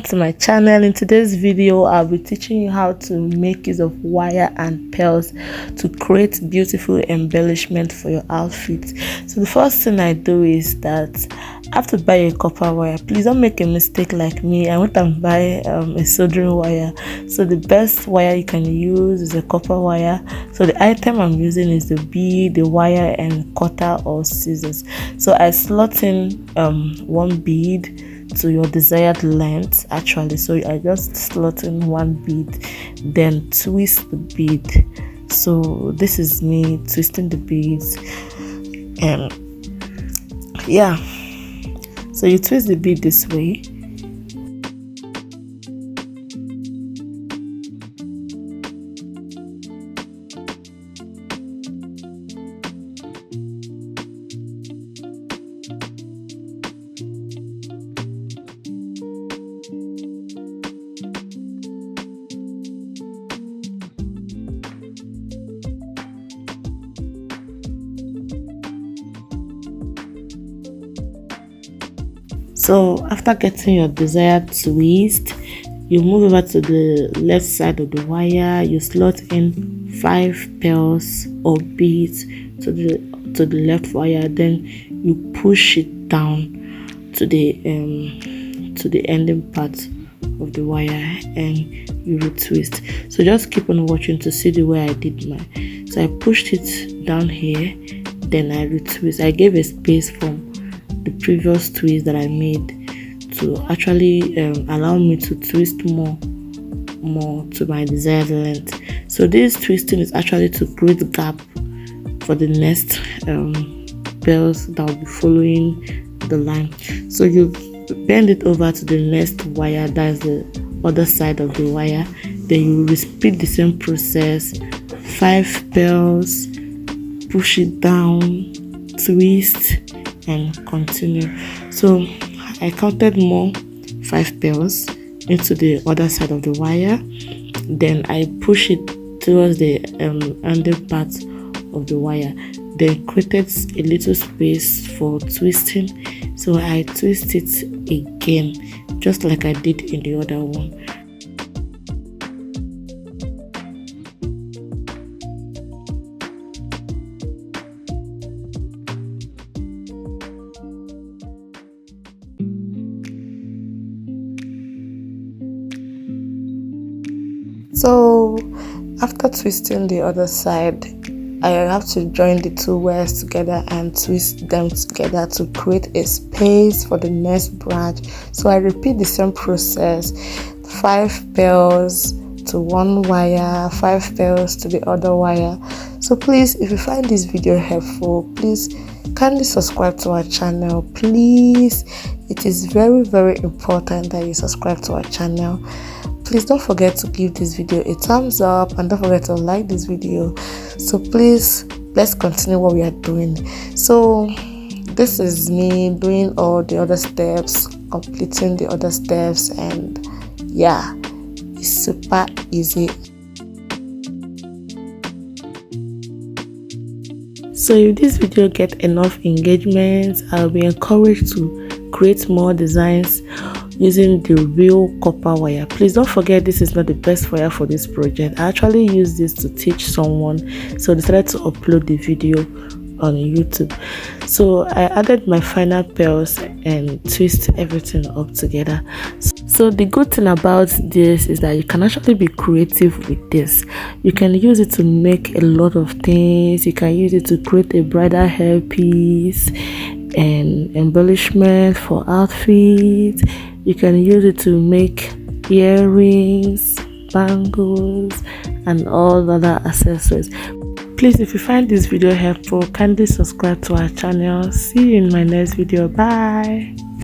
To my channel. In today's video, I'll be teaching you how to make use of wire and pearls to create beautiful embellishment for your outfit. So the first thing I do is that I have to buy a copper wire. Please don't make a mistake like me. I went and buy a soldering wire. So the best wire you can use is a copper wire. So the item I'm using is the bead, the wire, and cutter or scissors. So I slot in one bead to your desired length actually. So I just slot in one bead, then twist the bead. So this is me twisting the beads, and yeah, so you twist the bead this way. So after getting your desired twist, you move over to the left side of the wire. You slot in 5 pearls or beads to the left wire. Then you push it down to the ending part of the wire, and you retwist. So just keep on watching to see the way I did mine. So I pushed it down here, then I retwist. I gave a space from the previous twist that I made to actually allow me to twist more to my desired length. So this twisting is actually to create a gap for the next pearls that will be following the line. So you bend it over to the next wire, that's the other side of the wire. Then you repeat the same process. 5 pearls, push it down, twist, and continue. So I counted more 5 pearls into the other side of the wire. Then I push it towards the ending part of the wire. Then created a little space for twisting. So I twist it again, just like I did in the other one. So after twisting the other side, I have to join the two wires together and twist them together to create a space for the next branch. So I repeat the same process. 5 pearls to one wire, 5 pearls to the other wire. So please, if you find this video helpful, please kindly subscribe to our channel. Please, it is very important that you subscribe to our channel. Please don't forget to give this video a thumbs up, and don't forget to like this video. So please, let's continue what we are doing. So this is me doing all the other steps, completing the other steps, and yeah, it's super easy. So if this video get enough engagement, I'll be encouraged to create more designs using the real copper wire. Please don't forget, this is not the best wire for this project. I actually used this to teach someone, so I decided to upload the video on YouTube. So I added my final pearls and twist everything up together. So the good thing about this is that you can actually be creative with this. You can use it to make a lot of things. You can use it to create a bridal hairpiece and embellishment for outfits. You can use it to make earrings, bangles, and all other accessories. Please, if you find this video helpful, kindly subscribe to our channel. See you in my next video. Bye.